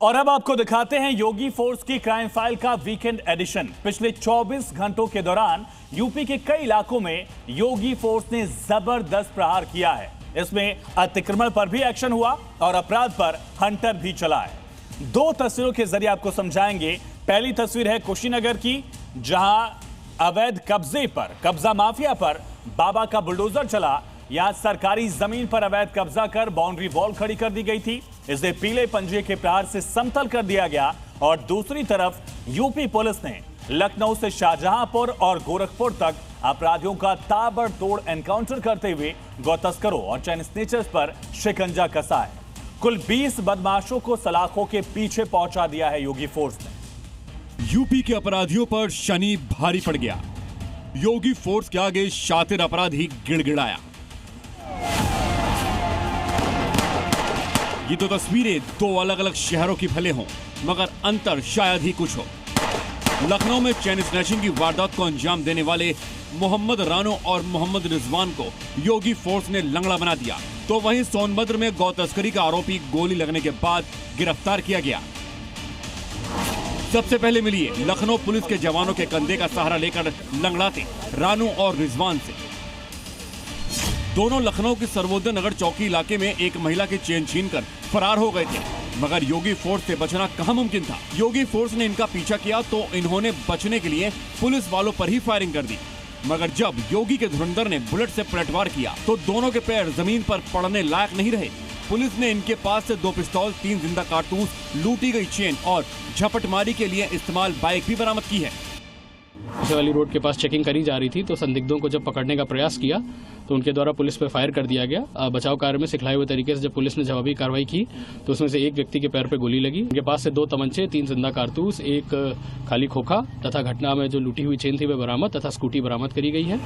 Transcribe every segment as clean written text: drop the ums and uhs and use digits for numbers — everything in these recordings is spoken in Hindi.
और अब आपको दिखाते हैं योगी फोर्स की क्राइम फाइल का वीकेंड एडिशन। पिछले 24 घंटों के दौरान यूपी के कई इलाकों में योगी फोर्स ने जबरदस्त प्रहार किया है। इसमें अतिक्रमण पर भी एक्शन हुआ और अपराध पर हंटर भी चला है। दो तस्वीरों के जरिए आपको समझाएंगे। पहली तस्वीर है कुशीनगर की, जहां अवैध कब्जे पर, कब्जा माफिया पर बाबा का बुलडोजर चला। यहां सरकारी जमीन पर अवैध कब्जा कर बाउंड्री वॉल खड़ी कर दी गई थी। इसे पीले पंजे के प्रहार से समतल कर दिया गया। और दूसरी तरफ यूपी पुलिस ने लखनऊ से शाहजहांपुर और गोरखपुर तक अपराधियों का ताबड़तोड़ एनकाउंटर करते हुए गौ तस्करों और चैन स्नेचर्स पर शिकंजा कसा है। कुल 20 बदमाशों को सलाखों के पीछे पहुंचा दिया है योगी फोर्स ने। यूपी के अपराधियों पर शनि भारी पड़ गया। योगी फोर्स के आगे शातिर अपराधी गिड़गिड़ाया। ये तो तस्वीरें दो अलग अलग शहरों की भले हों, मगर अंतर शायद ही कुछ हो। लखनऊ में चैन स्नैचिंग की वारदात को अंजाम देने वाले मोहम्मद रानो और मोहम्मद रिजवान को योगी फोर्स ने लंगड़ा बना दिया, तो वहीं सोनभद्र में गौ तस्करी का आरोपी गोली लगने के बाद गिरफ्तार किया गया। सबसे पहले मिलिए लखनऊ पुलिस के जवानों के कंधे का सहारा लेकर लंगड़ाते रानो और रिजवान से। दोनों लखनऊ के सर्वोदय नगर चौकी इलाके में एक महिला की चेन छीनकर फरार हो गए थे, मगर योगी फोर्स से बचना कहाँ मुमकिन था। योगी फोर्स ने इनका पीछा किया तो इन्होंने बचने के लिए पुलिस वालों पर ही फायरिंग कर दी, मगर जब योगी के धुरंधर ने बुलेट से पलटवार किया तो दोनों के पैर जमीन पर पड़ने लायक नहीं रहे। पुलिस ने इनके पास से 2 पिस्तौल, 3 जिंदा कारतूस, लूटी गई चेन और झपटमारी के लिए इस्तेमाल बाइक भी बरामद की है। वाली रोड के पास चेकिंग करी जा रही थी तो संदिग्धों को जब पकड़ने का प्रयास किया तो उनके द्वारा पुलिस पर फायर कर दिया गया। बचाव कार्य में सिखलाए हुए तरीके से जब पुलिस ने जवाबी कार्रवाई की तो उसमें से एक व्यक्ति के पैर पे गोली लगी। उनके पास से 2 तमंचे, 3 जिंदा कारतूस, एक खाली खोखा तथा घटना में जो लूटी हुई चेन थी वह बरामद तथा स्कूटी बरामद करी गई है।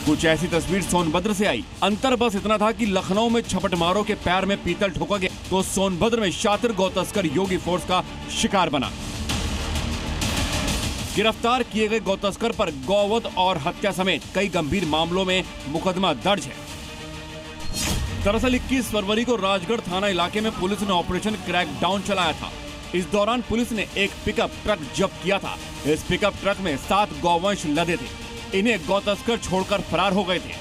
कुछ ऐसी तस्वीर सोनभद्र से आई। अंतर बस इतना था कि लखनऊ में छपटमारों के पैर में पीतल ठोका गया तो सोनभद्र में शातिर गौ तस्कर योगी फोर्स का शिकार बना। गिरफ्तार किए गए गौ तस्कर पर गौवध और हत्या समेत कई गंभीर मामलों में मुकदमा दर्ज है। दरअसल 21 फरवरी को राजगढ़ थाना इलाके में पुलिस ने ऑपरेशन क्रैकडाउन चलाया था। इस दौरान पुलिस ने एक पिकअप ट्रक जब्त किया था। इस पिकअप ट्रक में 7 गौवंश लदे थे। इन्हें गौ तस्कर छोड़कर फरार हो गए थे,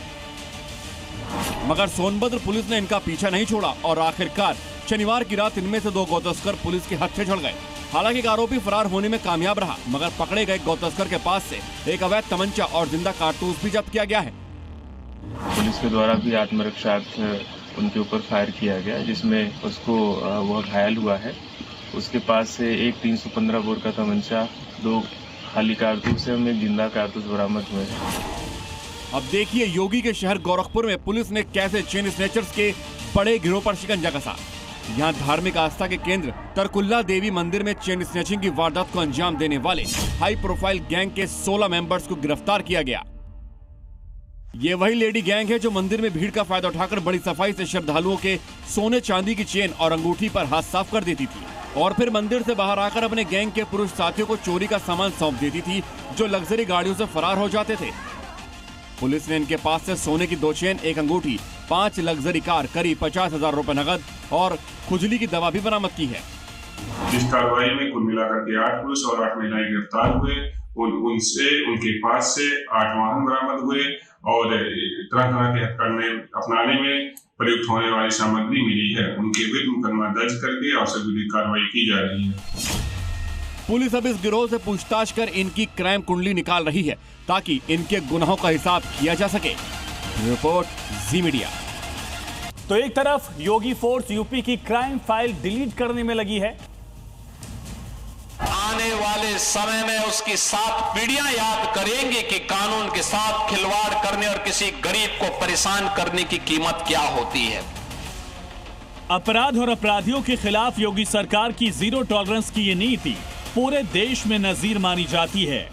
मगर सोनभद्र पुलिस ने इनका पीछा नहीं छोड़ा और आखिरकार शनिवार की रात इनमें से 2 गौ तस्कर पुलिस के हत्थे चढ़ गए। हालांकि एक आरोपी फरार होने में कामयाब रहा, मगर पकड़े गए गौ तस्कर के पास से एक अवैध तमंचा और जिंदा कारतूस भी जब्त किया गया है। पुलिस के द्वारा भी आत्मरक्षार्थ उनके ऊपर फायर किया गया, जिसमें उसको वह घायल हुआ है। उसके पास से एक 315 बोर का तमंचा, 2 खाली कारतूस से एक जिंदा कारतूस बरामद हुए हैं। अब देखिए योगी के शहर गोरखपुर में पुलिस ने कैसे चेन स्नैचर्स के बड़े गिरोह पर शिकंजा कसा। यहाँ धार्मिक आस्था के केंद्र तरकुल्ला देवी मंदिर में चेन स्नैचिंग की वारदात को अंजाम देने वाले हाई प्रोफाइल गैंग के 16 मेंबर्स को गिरफ्तार किया गया। ये वही लेडी गैंग है जो मंदिर में भीड़ का फायदा उठाकर बड़ी सफाई से श्रद्धालुओं के सोने चांदी की चेन और अंगूठी पर हाथ साफ कर देती थी और फिर मंदिर से बाहर आकर अपने गैंग के पुरुष साथियों को चोरी का सामान सौंप देती थी, जो लग्जरी गाड़ियों से फरार हो जाते थे। पुलिस ने इनके पास से सोने की 2 चेन, 1 अंगूठी, 5 लग्जरी कार, करीब 50,000 रुपए नगद और खुजली की दवा भी बरामद की है। इस कार्रवाई में कुल मिलाकर के 8 पुरुष और 8 महिलाएं गिरफ्तार हुए। उनसे उनके पास से 8 वाहन बरामद हुए और तरह तरह के हथकंडे अपनाने में प्रयुक्त होने वाली सामग्री मिली है। उनके विरुद्ध मुकदमा दर्ज करके और सभी कार्रवाई की जा रही है। पुलिस अब इस गिरोह से पूछताछ कर इनकी क्राइम कुंडली निकाल रही है ताकि इनके गुनाहों का हिसाब किया जा सके। रिपोर्ट जी मीडिया। तो एक तरफ योगी फोर्स यूपी की क्राइम फाइल डिलीट करने में लगी है, आने वाले समय में उसकी 7 पीढ़ियां याद करेंगी कि कानून के साथ खिलवाड़ करने और किसी गरीब को परेशान करने की कीमत क्या होती है। अपराध और अपराधियों के खिलाफ योगी सरकार की जीरो टॉलरेंस की ये नीति पूरे देश में नजीर मानी जाती है,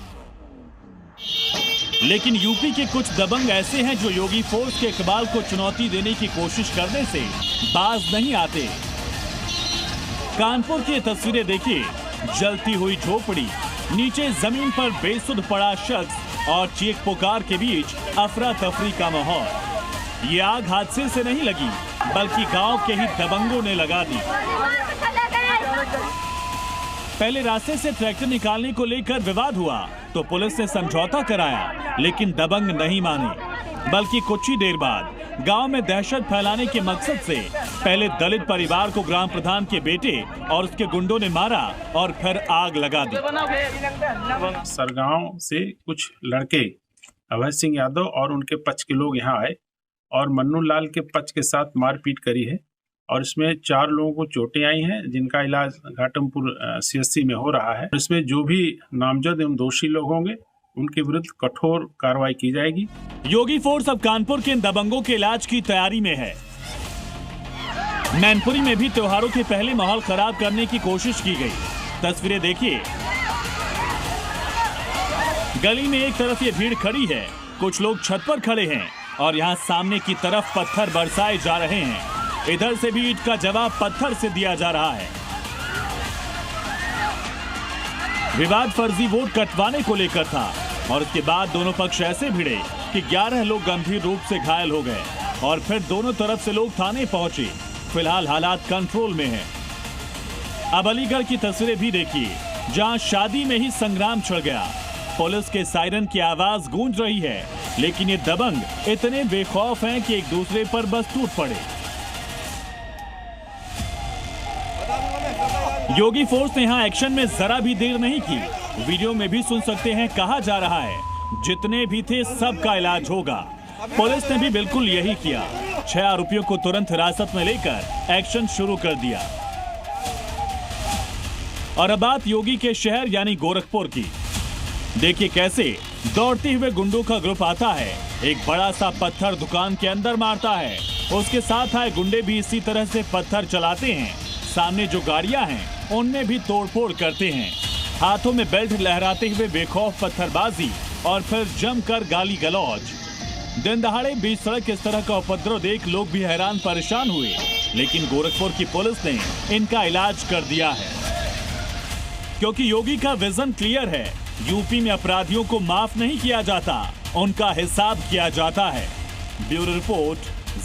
लेकिन यूपी के कुछ दबंग ऐसे हैं जो योगी फोर्स के इकबाल को चुनौती देने की कोशिश करने से बाज नहीं आते। कानपुर की तस्वीरें देखिए। जलती हुई झोपड़ी, नीचे जमीन पर बेसुध पड़ा शख्स और चीख पुकार के बीच अफरा तफरी का माहौल। ये आग हादसे से नहीं लगी, बल्कि गांव के ही दबंगों ने लगा दी। पहले रास्ते से ट्रैक्टर निकालने को लेकर विवाद हुआ तो पुलिस ने समझौता कराया, लेकिन दबंग नहीं माने, बल्कि कुछ ही देर बाद गांव में दहशत फैलाने के मकसद से पहले दलित परिवार को ग्राम प्रधान के बेटे और उसके गुंडों ने मारा और फिर आग लगा दी। सरगांव से कुछ लड़के अभय सिंह यादव और उनके पक्ष के लोग यहाँ आए और मन्नू लाल के पक्ष के साथ मारपीट करी है और इसमें 4 लोगों को चोटें आई हैं, जिनका इलाज घाटमपुर CSC में हो रहा है। इसमें जो भी नामजद एवं दोषी लोग होंगे उनके विरुद्ध कठोर कार्रवाई की जाएगी। योगी फोर्स अब कानपुर के इन दबंगों के इलाज की तैयारी में है। मैनपुरी में भी त्योहारों के पहले माहौल खराब करने की कोशिश की गई। तस्वीरें देखिए, गली में एक तरफ ये भीड़ खड़ी है, कुछ लोग छत पर खड़े हैं और यहाँ सामने की तरफ पत्थर बरसाए जा रहे हैं। इधर से भी ईंट का जवाब पत्थर से दिया जा रहा है। विवाद फर्जी वोट कटवाने को लेकर था और उसके बाद दोनों पक्ष ऐसे भिड़े कि 11 लोग गंभीर रूप से घायल हो गए और फिर दोनों तरफ से लोग थाने पहुंचे। फिलहाल हालात कंट्रोल में हैं। अब अलीगढ़ की तस्वीरें भी देखिए, जहां शादी में ही संग्राम छिड़ गया। पुलिस के सायरन की आवाज गूंज रही है, लेकिन ये दबंग इतने बेखौफ हैं कि एक दूसरे पर बस टूट पड़े। योगी फोर्स ने यहां एक्शन में जरा भी देर नहीं की। वीडियो में भी सुन सकते हैं, कहा जा रहा है जितने भी थे सबका इलाज होगा। पुलिस ने भी बिल्कुल यही किया। 6 आरोपियों को तुरंत हिरासत में लेकर एक्शन शुरू कर दिया। और अब बात योगी के शहर यानी गोरखपुर की। देखिए कैसे दौड़ते हुए गुंडों का ग्रुप आता है, एक बड़ा सा पत्थर दुकान के अंदर मारता है। उसके साथ आए गुंडे भी इसी तरह से पत्थर चलाते हैं। सामने जो गाड़ियां हैं उनमें भी तोड़फोड़ करते हैं। हाथों में बेल्ट लहराते हुए बेखौफ पत्थरबाजी और फिर जमकर गाली गलौज। दिन दहाड़े बीच सड़क इस तरह का उपद्रव देख लोग भी हैरान परेशान हुए, लेकिन गोरखपुर की पुलिस ने इनका इलाज कर दिया है, क्योंकि योगी का विजन क्लियर है। यूपी में अपराधियों को माफ नहीं किया जाता, उनका हिसाब किया जाता है। ब्यूरो रिपोर्ट,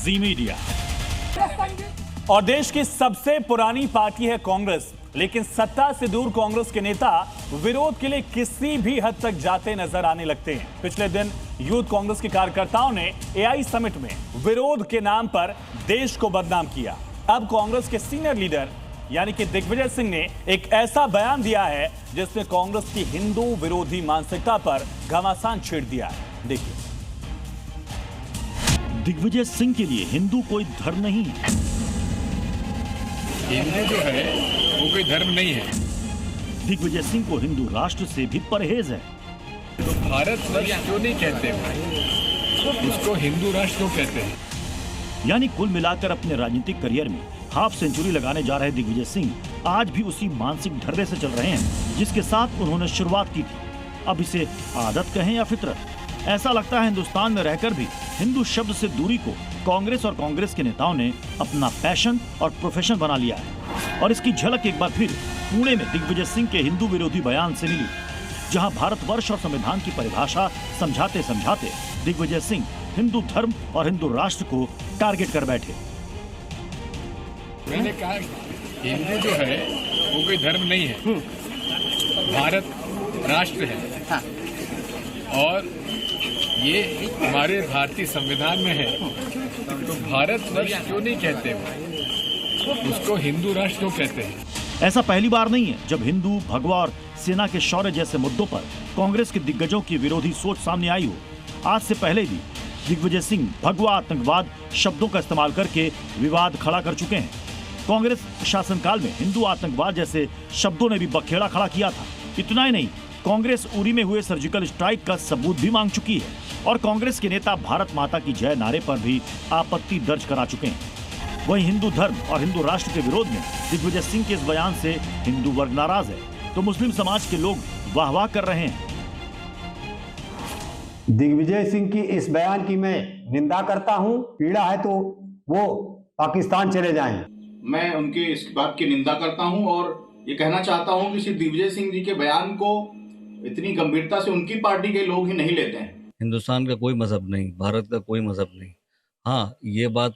जी मीडिया। और देश की सबसे पुरानी पार्टी है कांग्रेस, लेकिन सत्ता से दूर कांग्रेस के नेता विरोध के लिए किसी भी हद तक जाते नजर आने लगते हैं। पिछले दिन यूथ कांग्रेस के कार्यकर्ताओं ने AI समिट में विरोध के नाम पर देश को बदनाम किया। अब कांग्रेस के सीनियर लीडर यानी कि दिग्विजय सिंह ने एक ऐसा बयान दिया है जिसमें कांग्रेस की हिंदू विरोधी मानसिकता पर घमासान छेड़ दिया है। देखिए, दिग्विजय सिंह के लिए हिंदू कोई धर्म नहीं है। हिंदू जो है वो कोई धर्म नहीं है। दिग्विजय सिंह को हिंदू राष्ट्र से भी परहेज है। तो भारत वर्ष क्यों नहीं कहते भाई, उसको हिंदू राष्ट्र क्यों कहते हैं? यानी कुल मिलाकर अपने राजनीतिक करियर में हाफ सेंचुरी लगाने जा रहे दिग्विजय सिंह आज भी उसी मानसिक ढर्रे से चल रहे हैं जिसके साथ उन्होंने शुरुआत की थी। अब इसे आदत कहें या फितरत, ऐसा लगता है हिंदुस्तान में रहकर भी हिंदू शब्द से दूरी को कांग्रेस और कांग्रेस के नेताओं ने अपना पैशन और प्रोफेशन बना लिया है। और इसकी झलक एक बार फिर पुणे में दिग्विजय सिंह के हिंदू विरोधी बयान से मिली, जहां भारतवर्ष और संविधान की परिभाषा समझाते समझाते दिग्विजय सिंह हिंदू धर्म और हिंदू राष्ट्र को टारगेट कर बैठे। मैंने कहा हिंदू जो है वो कोई धर्म नहीं है, भारत राष्ट्र है और ये हमारे भारतीय संविधान में है। तो भारत वर्ष क्यों नहीं कहते, उसको हिंदू राष्ट्र क्यों कहते हैं? ऐसा पहली बार नहीं है जब हिंदू, भगवा और सेना के शौर्य जैसे मुद्दों पर कांग्रेस के दिग्गजों की विरोधी सोच सामने आई हो। आज से पहले भी दिग्विजय सिंह भगवा आतंकवाद शब्दों का इस्तेमाल करके विवाद खड़ा कर चुके हैं। कांग्रेस शासनकाल में हिंदू आतंकवाद जैसे शब्दों ने भी बखेड़ा खड़ा किया था। इतना ही नहीं, कांग्रेस उरी में हुए सर्जिकल स्ट्राइक का सबूत भी मांग चुकी है और कांग्रेस के नेता भारत माता की जय नारे पर भी आपत्ति दर्ज करा चुके हैं। वहीं हिंदू धर्म और हिंदू राष्ट्र के विरोध में दिग्विजय सिंह के इस बयान से हिंदू वर्ग नाराज है, तो मुस्लिम समाज के लोग वाह-वाह कर रहे हैं। दिग्विजय सिंह की इस बयान की मैं निंदा करता हूं। पीड़ा है तो वो पाकिस्तान चले जाएं। मैं उनके इस बात की निंदा करता हूं और ये कहना चाहता हूं कि श्री दिग्विजय सिंह जी के बयान को इतनी गंभीरता से उनकी पार्टी के लोग ही नहीं लेते हैं। हिंदुस्तान का कोई मजहब नहीं, भारत का कोई मजहब नहीं। हाँ, ये बात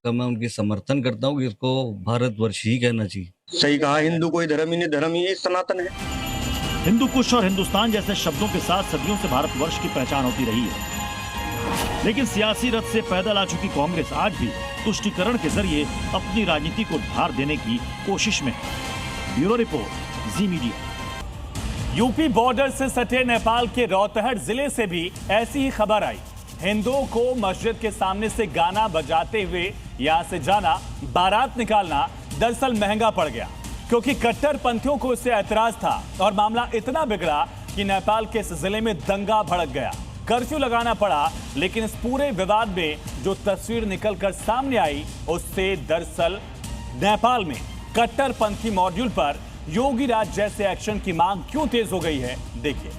का मैं उनकी समर्थन करता हूँ कि इसको भारतवर्ष ही कहना चाहिए। सही कहा, हिंदू कोई धर्म ही नहीं, धर्म ही सनातन है। हिंदू कुश और हिंदुस्तान जैसे शब्दों के साथ सदियों से भारतवर्ष की पहचान होती रही है, लेकिन सियासी रथ से पैदल आ चुकी कांग्रेस आज भी तुष्टीकरण के जरिए अपनी राजनीति को धार देने की कोशिश में है। ब्यूरो रिपोर्ट, जी मीडिया। यूपी बॉर्डर से सटे नेपाल के रौतहट जिले से भी ऐसी ही खबर आई। हिंदुओं को मस्जिद के सामने से गाना बजाते हुए यहां से जाना, बारात निकालना दरअसल महंगा पड़ गया, क्योंकि कट्टरपंथियों को इससे ऐतराज था और मामला इतना बिगड़ा कि नेपाल के इस जिले में दंगा भड़क गया। कर्फ्यू लगाना पड़ा, लेकिन इस पूरे विवाद में जो तस्वीर निकलकर सामने आई उससे दरअसल नेपाल में कट्टरपंथी मॉड्यूल पर योगी राज जैसे एक्शन की मांग क्यों तेज हो गई है, देखिए।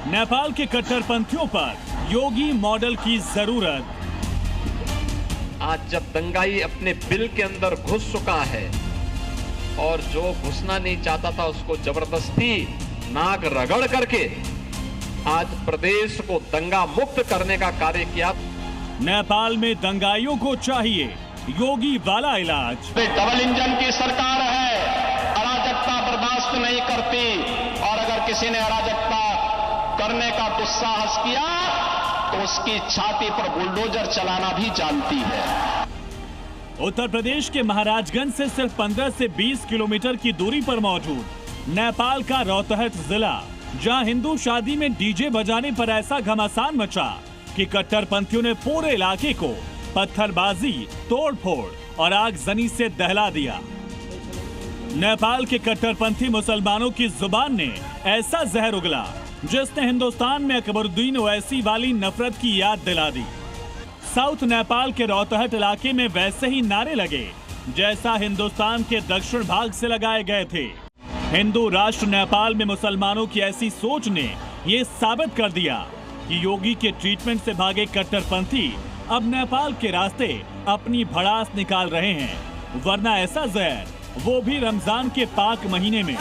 नेपाल के कट्टरपंथियों पर योगी मॉडल की जरूरत। आज जब दंगाई अपने बिल के अंदर घुस चुका है और जो घुसना नहीं चाहता था उसको जबरदस्ती नाक रगड़ करके आज प्रदेश को दंगा मुक्त करने का कार्य किया। नेपाल में दंगाइयों को चाहिए योगी वाला इलाज। डबल इंजन की सरकार है, अराजकता बर्दाश्त नहीं करती और अगर किसी ने अराजकता करने का दुस्साहस किया तो उसकी छाती पर बुलडोजर चलाना भी जानती है। उत्तर प्रदेश के महाराजगंज से सिर्फ 15 से 20 किलोमीटर की दूरी पर मौजूद नेपाल का रौतहट जिला, जहां हिंदू शादी में डीजे बजाने पर ऐसा घमासान मचा कि कट्टरपंथियों ने पूरे इलाके को पत्थरबाजी, तोड़फोड़ और आगजनी से दहला दिया। नेपाल के कट्टरपंथी मुसलमानों की जुबान ने ऐसा जहर उगला जिसने हिंदुस्तान में अकबरुद्दीन ओवैसी वाली नफरत की याद दिला दी। साउथ नेपाल के रौतहट इलाके में वैसे ही नारे लगे जैसा हिंदुस्तान के दक्षिण भाग से लगाए गए थे। हिंदू राष्ट्र नेपाल में मुसलमानों की ऐसी सोच ने ये साबित कर दिया कि योगी के ट्रीटमेंट से भागे कट्टरपंथी अब नेपाल के रास्ते अपनी भड़ास निकाल रहे हैं, वरना ऐसा जहर वो भी रमजान के पाक महीने में।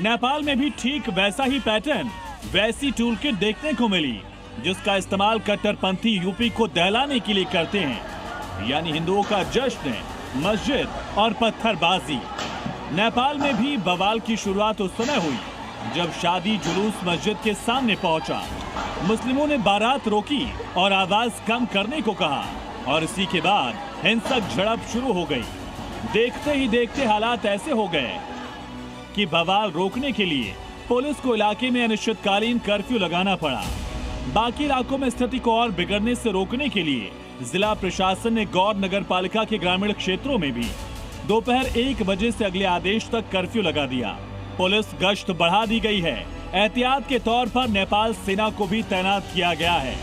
नेपाल में भी ठीक वैसा ही पैटर्न, वैसी टूलकिट देखने को मिली जिसका इस्तेमाल कट्टरपंथी यूपी को दहलाने के लिए करते हैं, यानी हिंदुओं का जश्न, मस्जिद और पत्थरबाजी। नेपाल में भी बवाल की शुरुआत उस समय हुई जब शादी जुलूस मस्जिद के सामने पहुंचा। मुस्लिमों ने बारात रोकी और आवाज कम करने को कहा और इसी के बाद हिंसक झड़प शुरू हो गई। देखते ही देखते हालात ऐसे हो गए कि बवाल रोकने के लिए पुलिस को इलाके में अनिश्चितकालीन कर्फ्यू लगाना पड़ा। बाकी इलाकों में स्थिति को और बिगड़ने से रोकने के लिए जिला प्रशासन ने गौर नगर पालिका के ग्रामीण क्षेत्रों में भी दोपहर 1 बजे से अगले आदेश तक कर्फ्यू लगा दिया। पुलिस गश्त बढ़ा दी गई है। एहतियात के तौर पर नेपाल सेना को भी तैनात किया गया है।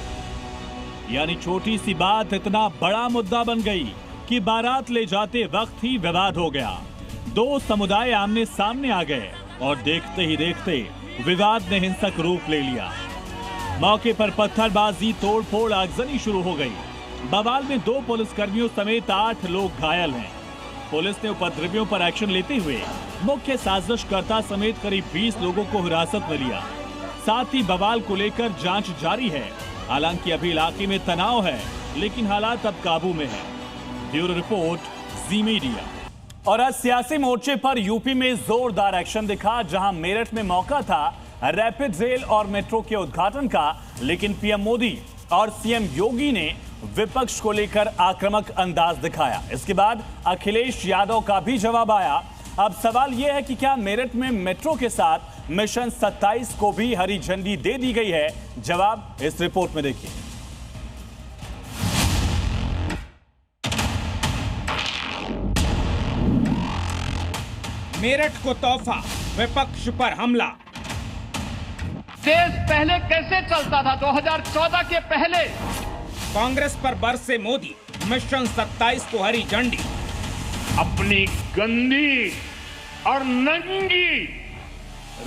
यानी छोटी सी बात इतना बड़ा मुद्दा बन गई कि बारात ले जाते वक्त ही विवाद हो गया। दो समुदाय आमने सामने आ गए और देखते ही देखते विवाद ने हिंसक रूप ले लिया। मौके पर पत्थरबाजी, तोड़फोड़, आगजनी शुरू हो गई। बवाल में 2 पुलिसकर्मियों समेत 8 लोग घायल हैं। पुलिस ने उपद्रवियों पर एक्शन लेते हुए मुख्य साजिशकर्ता समेत करीब 20 लोगों को हिरासत में लिया। साथ ही बवाल को लेकर जांच जारी है। हालांकि अभी इलाके में तनाव है, लेकिन हालात अब काबू में है। ब्यूरो रिपोर्ट, जी मीडिया। और आज सियासी मोर्चे पर यूपी में जोरदार एक्शन दिखा, जहां मेरठ में मौका था रैपिड रेल और मेट्रो के उद्घाटन का, लेकिन पीएम मोदी और सीएम योगी ने विपक्ष को लेकर आक्रामक अंदाज दिखाया। इसके बाद अखिलेश यादव का भी जवाब आया। अब सवाल यह है कि क्या मेरठ में मेट्रो के साथ मिशन 27 को भी हरी झंडी दे दी गई है? जवाब इस रिपोर्ट में देखिए। मेरठ को तोहफा, विपक्ष पर हमला। देश पहले कैसे चलता था? 2014 के पहले कांग्रेस पर बरसे मोदी, मिशन 27 को हरी झंडी। अपनी गंदी और नंगी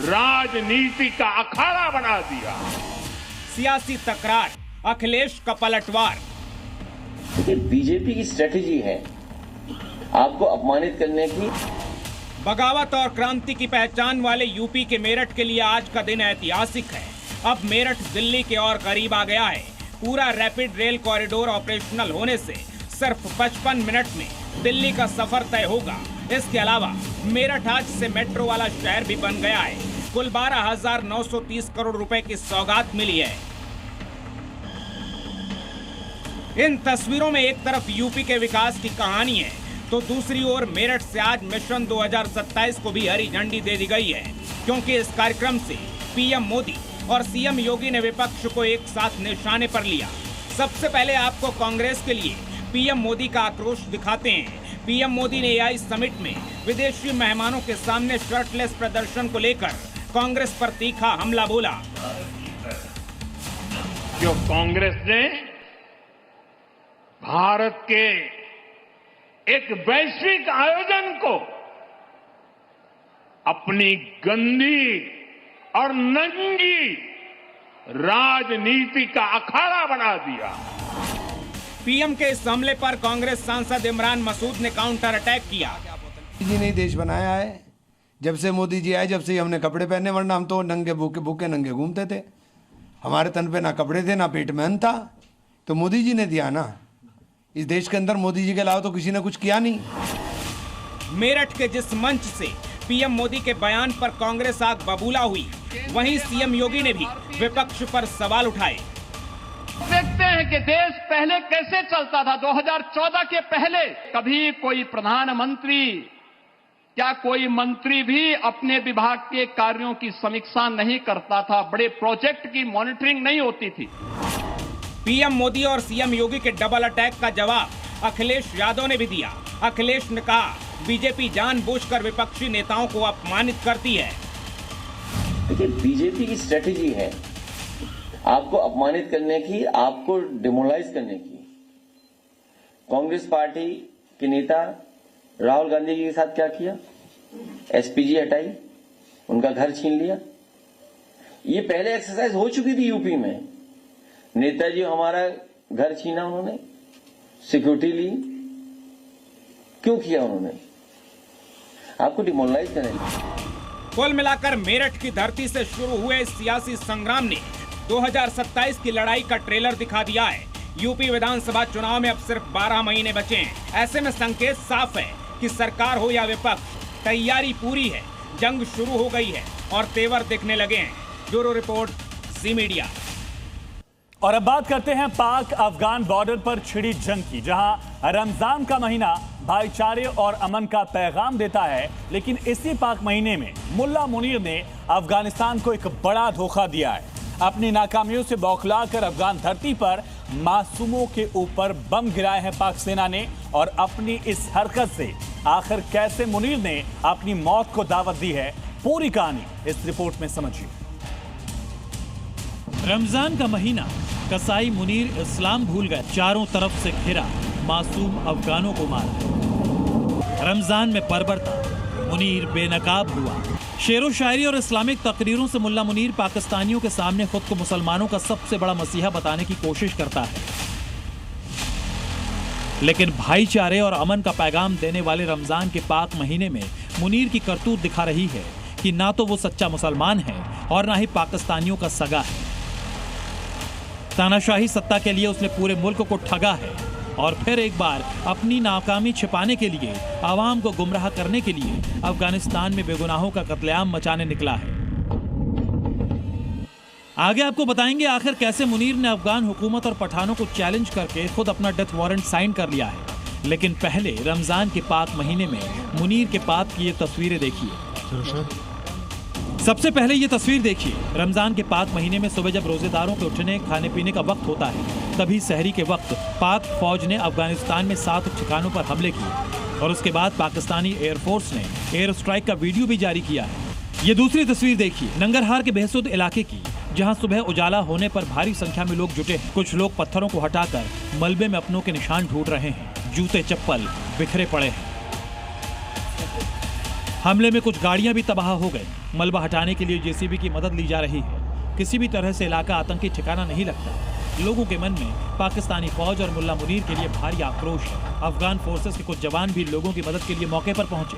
राजनीति का अखाड़ा बना दिया। सियासी तकरार, अखिलेश का पलटवार। ये बीजेपी की स्ट्रेटेजी है आपको अपमानित करने की। बगावत और क्रांति की पहचान वाले यूपी के मेरठ के लिए आज का दिन ऐतिहासिक है। अब मेरठ दिल्ली के और करीब आ गया है। पूरा रैपिड रेल कॉरिडोर ऑपरेशनल होने से सिर्फ 55 मिनट में दिल्ली का सफर तय होगा। इसके अलावा मेरठ आज से मेट्रो वाला शहर भी बन गया है। कुल 12,930 करोड़ रुपए की सौगात मिली है। इन तस्वीरों में एक तरफ यूपी के विकास की कहानी है, तो दूसरी ओर मेरठ से आज मिशन 2027 को भी हरी झंडी दे दी गई है, क्योंकि इस कार्यक्रम से पीएम मोदी और सीएम योगी ने विपक्ष को एक साथ निशाने पर लिया। सबसे पहले आपको कांग्रेस के लिए पीएम मोदी का आक्रोश दिखाते हैं। पीएम मोदी ने एआई समिट में विदेशी मेहमानों के सामने शर्टलेस प्रदर्शन को लेकर कांग्रेस पर तीखा हमला बोला। जो कांग्रेस ने भारत के एक वैश्विक आयोजन को अपनी गंदी और नंगी राजनीति का अखाड़ा बना दिया। पीएम के इस हमले पर कांग्रेस सांसद इमरान मसूद ने काउंटर अटैक किया। मोदी जी ने देश बनाया है। जब से मोदी जी आए, जब से हमने कपड़े पहने, वरना हम तो नंगे भूखे नंगे घूमते थे। हमारे तन पे ना कपड़े थे, ना पेट में अन्न था, तो मोदी जी ने दिया ना। इस देश के अंदर मोदी जी के अलावा तो किसी ने कुछ किया नहीं। मेरठ के जिस मंच से पीएम मोदी के बयान पर कांग्रेस आग बबूला हुई, वहीं सीएम योगी ने भी विपक्ष पर सवाल उठाए। देखते हैं कि देश पहले कैसे चलता था। 2014 के पहले कभी कोई प्रधानमंत्री क्या कोई मंत्री भी अपने विभाग के कार्यों की समीक्षा नहीं करता था। बड़े प्रोजेक्ट की मॉनिटरिंग नहीं होती थी। पीएम मोदी और सीएम योगी के डबल अटैक का जवाब अखिलेश यादव ने भी दिया। अखिलेश ने कहा, बीजेपी जानबूझकर विपक्षी नेताओं को अपमानित करती है। देखिए, बीजेपी की स्ट्रेटेजी है आपको अपमानित करने की, आपको डिमोरलाइज करने की। कांग्रेस पार्टी के नेता राहुल गांधी जी के साथ क्या किया? एसपीजी हटाई, उनका घर छीन लिया। ये पहले एक्सरसाइज हो चुकी थी यूपी में। नेताजी हमारा घर छीना उन्होंने, सिक्योरिटी ली। क्यों किया उन्होंने? आपको डिमोरलाइज करने की। कुल मिलाकर मेरठ की धरती से शुरू हुए इस सियासी संग्राम ने 2027 की लड़ाई का ट्रेलर दिखा दिया है। यूपी विधानसभा चुनाव में अब सिर्फ 12 महीने बचे हैं। ऐसे में संकेत साफ है कि सरकार हो या विपक्ष, तैयारी पूरी है, जंग शुरू हो गई है और तेवर दिखने लगे हैं। ब्यूरो रिपोर्ट, जी मीडिया। और अब बात करते हैं पाक अफगान बॉर्डर पर छिड़ी जंग की, जहां रमजान का महीना भाईचारे और अमन का पैगाम देता है। लेकिन इसी पाक महीने में मुल्ला मुनीर ने अफगानिस्तान को एक बड़ा धोखा दिया है। अपनी नाकामियों से बौखलाकर अफगान धरती पर मासूमों के ऊपर बम गिराए हैं पाक सेना ने। और अपनी इस हरकत से आखिर कैसे मुनीर ने अपनी मौत को दावत दी है, पूरी कहानी इस रिपोर्ट में समझिए। रमजान का महीना, कसाई मुनीर इस्लाम भूल गए, चारों तरफ से घिरा, मासूम अफगानों को मारा। रमजान में बर्बरता, मुनीर बेनकाब हुआ। शेरो शायरी और इस्लामिक तकरीरों से मुल्ला मुनीर पाकिस्तानियों के सामने खुद को मुसलमानों का सबसे बड़ा मसीहा बताने की कोशिश करता है। लेकिन भाईचारे और अमन का पैगाम देने वाले रमजान के पाक महीने में मुनीर की करतूत दिखा रही है कि ना तो वो सच्चा मुसलमान है और ना ही पाकिस्तानियों का सगा है। तानाशाही सत्ता के लिए उसने पूरे मुल्क को ठगा है और फिर एक बार अपनी नाकामी छिपाने के लिए, आवाम को गुमराह करने के लिए अफगानिस्तान में बेगुनाहों का कत्लेआम मचाने निकला है। आगे आपको बताएंगे आखिर कैसे मुनीर ने अफगान हुकूमत और पठानों को चैलेंज करके खुद अपना डेथ वारंट साइन कर लिया है। लेकिन पहले रमजान के पाक महीने में मुनीर के पाप की ये तस्वीरें देखिए। सबसे पहले ये तस्वीर देखिए। रमजान के पाक महीने में सुबह जब रोजेदारों के उठने खाने पीने का वक्त होता है, तभी सहरी के वक्त पाक फौज ने अफगानिस्तान में 7 ठिकानों पर हमले किए और उसके बाद पाकिस्तानी एयरफोर्स ने एयर स्ट्राइक का वीडियो भी जारी किया है। ये दूसरी तस्वीर देखिए, नंगरहार के बेहसुद इलाके की, जहां सुबह उजाला होने पर भारी संख्या में लोग जुटे हैं। कुछ लोग पत्थरों को हटाकर मलबे में अपनों के निशान ढूंढ रहे हैं। जूते चप्पल बिखरे पड़े हैं। हमले में कुछ गाड़ियां भी तबाह हो गई। मलबा हटाने के लिए जेसीबी की मदद ली जा रही है। किसी भी तरह से इलाका आतंकी ठिकाना नहीं लगता। लोगों के मन में पाकिस्तानी फौज और मुल्ला मुनीर के लिए भारी आक्रोश है। अफगान फोर्सेस के कुछ जवान भी लोगों की मदद के लिए मौके पर पहुंचे।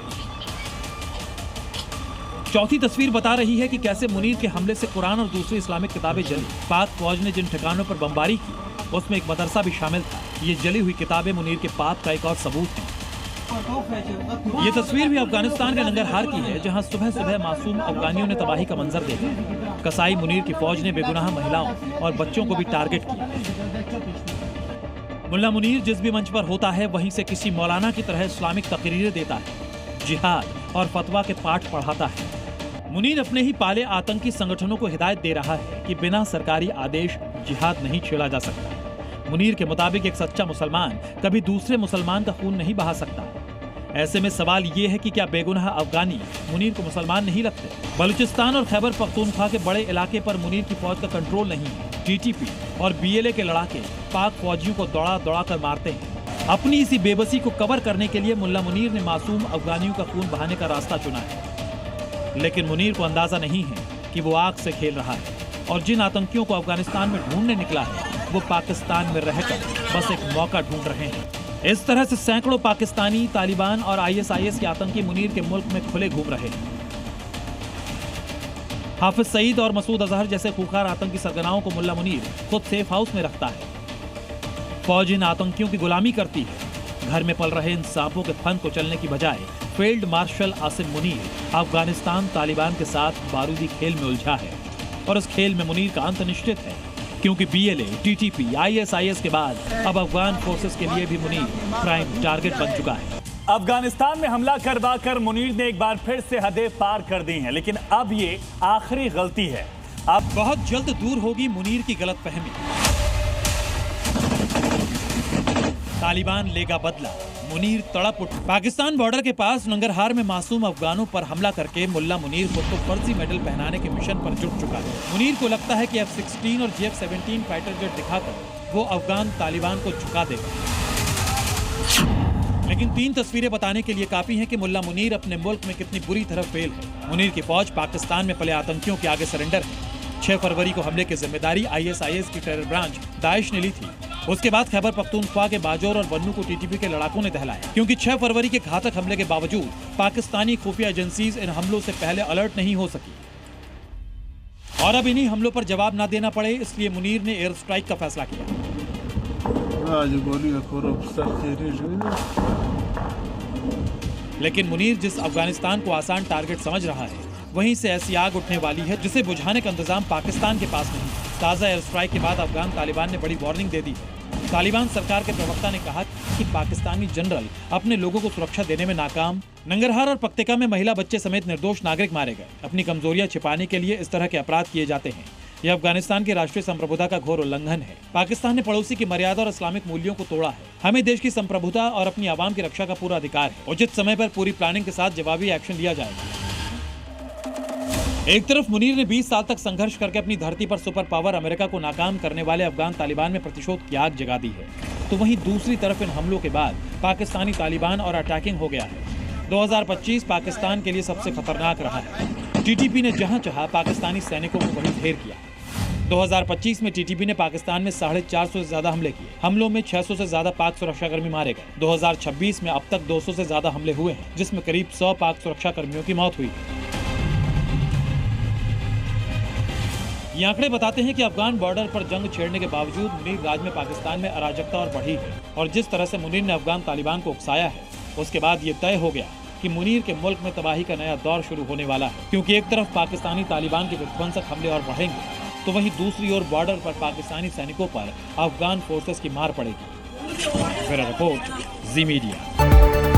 चौथी तस्वीर बता रही है कि कैसे मुनीर के हमले से कुरान और दूसरी इस्लामिक किताबें जली। पाक फौज ने जिन ठिकानों पर बमबारी की उसमें एक मदरसा भी शामिल था। ये जली हुई किताबें मुनीर के पाप का एक और सबूत है। ये तस्वीर भी अफगानिस्तान के नंगरहार की है, जहां सुबह सुबह मासूम अफगानियों ने तबाही का मंजर देखा। कसाई मुनीर की फौज ने बेगुनाह महिलाओं और बच्चों को भी टारगेट किया। मुल्ला मुनीर जिस भी मंच पर होता है वहीं से किसी मौलाना की तरह इस्लामिक तकरीरें देता है, जिहाद और फतवा के पाठ पढ़ाता है। मुनीर अपने ही पाले आतंकी संगठनों को हिदायत दे रहा है कि बिना सरकारी आदेश जिहाद नहीं छेड़ा जा सकता। मुनीर के मुताबिक एक सच्चा मुसलमान कभी दूसरे मुसलमान का खून नहीं बहा सकता। ऐसे में सवाल ये है कि क्या बेगुनाह अफगानी मुनीर को मुसलमान नहीं लगते? बलूचिस्तान और खैबर पख्तूनख्वा के बड़े इलाके पर मुनीर की फौज का कंट्रोल नहीं है। टीटीपी और बीएलए के लड़ाके पाक फौजियों को दौड़ा दौड़ा कर मारते हैं। अपनी इसी बेबसी को कवर करने के लिए मुल्ला मुनीर ने मासूम अफगानियों का खून बहाने का रास्ता चुना है। लेकिन मुनीर को अंदाजा नहीं है कि वो आग से खेल रहा है और जिन आतंकियों को अफगानिस्तान में ढूंढने निकला है वो पाकिस्तान में रहकर बस एक मौका ढूंढ रहे हैं। इस तरह से सैकड़ों पाकिस्तानी, तालिबान और आईएसआईएस के आतंकी मुनीर के मुल्क में खुले घूम रहे हैं। हाफिज सईद और मसूद अजहर जैसे खूंखार आतंकी सरगनाओं को मुल्ला मुनीर खुद सेफ हाउस में रखता है। फौज इन आतंकियों की गुलामी करती है। घर में पल रहे इन सांपों के फन को चलने की बजाय फील्ड मार्शल आसिम मुनीर अफगानिस्तान तालिबान के साथ बारूदी खेल में उलझा है और इस खेल में मुनीर का अंत निश्चित है, क्योंकि बीएलए, टीटीपी, आईएसआईएस के बाद अब अफगान फोर्सेस के लिए भी मुनीर प्राइम टारगेट बन चुका है। अफगानिस्तान में हमला करवा कर मुनीर ने एक बार फिर से हदें पार कर दी हैं, लेकिन अब ये आखिरी गलती है। अब बहुत जल्द दूर होगी मुनीर की गलतफहमी। तालिबान लेगा बदला, मुनीर तड़प उठ। पाकिस्तान बॉर्डर के पास नंगरहार में मासूम अफगानों पर हमला करके मुल्ला मुनीर खुद को फर्जी मेडल पहनाने के मिशन पर जुट चुका है। मुनीर को लगता है कि F-16 और GF-17 फाइटर जेट दिखाकर वो अफगान तालिबान को झुका देगा। लेकिन 3 तस्वीरें बताने के लिए काफी हैं कि मुल्ला मुनीर अपने मुल्क में कितनी बुरी तरह फेल है। मुनीर की फौज पाकिस्तान में पले आतंकियों के आगे सरेंडर है। 6 फरवरी को हमले की जिम्मेदारी ISIS की टेरर ब्रांच दाइश ने ली थी। उसके बाद खैबर पख्तूनख्वा के बाजौर और बन्नू को टीटीपी के लड़ाकों ने दहलाया, क्योंकि 6 फरवरी के घातक हमले के बावजूद पाकिस्तानी खुफिया एजेंसीज इन हमलों से पहले अलर्ट नहीं हो सकी। और अब इन्हीं हमलों पर जवाब न देना पड़े, इसलिए मुनीर ने एयर स्ट्राइक का फैसला किया। लेकिन मुनीर जिस अफगानिस्तान को आसान टारगेट समझ रहा है, वहीं से ऐसी आग उठने वाली है जिसे बुझाने का इंतजाम पाकिस्तान के पास नहीं। ताज़ा एयर स्ट्राइक के बाद अफगान तालिबान ने बड़ी वार्निंग दे दी है। तालिबान सरकार के प्रवक्ता ने कहा कि पाकिस्तानी जनरल अपने लोगों को सुरक्षा देने में नाकाम। नंगरहार और पक्तिका में महिला, बच्चे समेत निर्दोष नागरिक मारे गए। अपनी कमजोरियां छिपाने के लिए इस तरह के अपराध किए जाते हैं। यह अफगानिस्तान की राष्ट्रीय संप्रभुता का घोर उल्लंघन है। पाकिस्तान ने पड़ोसी की मर्यादा और इस्लामिक मूल्यों को तोड़ा है। हमें देश की संप्रभुता और अपनी आवाम की रक्षा का पूरा अधिकार है। उचित समय पर पूरी प्लानिंग के साथ जवाबी एक्शन लिया जाएगा। एक तरफ मुनीर ने 20 साल तक संघर्ष करके अपनी धरती पर सुपर पावर अमेरिका को नाकाम करने वाले अफगान तालिबान में प्रतिशोध की आग जगा दी है, तो वहीं दूसरी तरफ इन हमलों के बाद पाकिस्तानी तालिबान और अटैकिंग हो गया है। 2025 पाकिस्तान के लिए सबसे खतरनाक रहा है। टीटीपी ने जहां चाहा पाकिस्तानी सैनिकों को वहीं ढेर किया। 2025 में टीटीपी ने पाकिस्तान में 450 से ज्यादा हमले किए। हमलों में 600 से ज्यादा पाक सुरक्षाकर्मी मारे गए। 2026 में अब तक 200 से ज्यादा हमले हुए हैं, जिसमें करीब 100 पाक सुरक्षाकर्मियों की मौत हुई। ये आंकड़े बताते हैं कि अफगान बॉर्डर पर जंग छेड़ने के बावजूद मुनीर राज में पाकिस्तान में अराजकता और बढ़ी है। और जिस तरह से मुनीर ने अफगान तालिबान को उकसाया है, उसके बाद ये तय हो गया कि मुनीर के मुल्क में तबाही का नया दौर शुरू होने वाला है। क्योंकि एक तरफ पाकिस्तानी तालिबान के विध्वंसक हमले और बढ़ेंगे, तो वहीं दूसरी ओर बॉर्डर पर पाकिस्तानी सैनिकों पर अफगान फोर्सेस की मार पड़ेगी। ब्यूरो रिपोर्ट, जी मीडिया।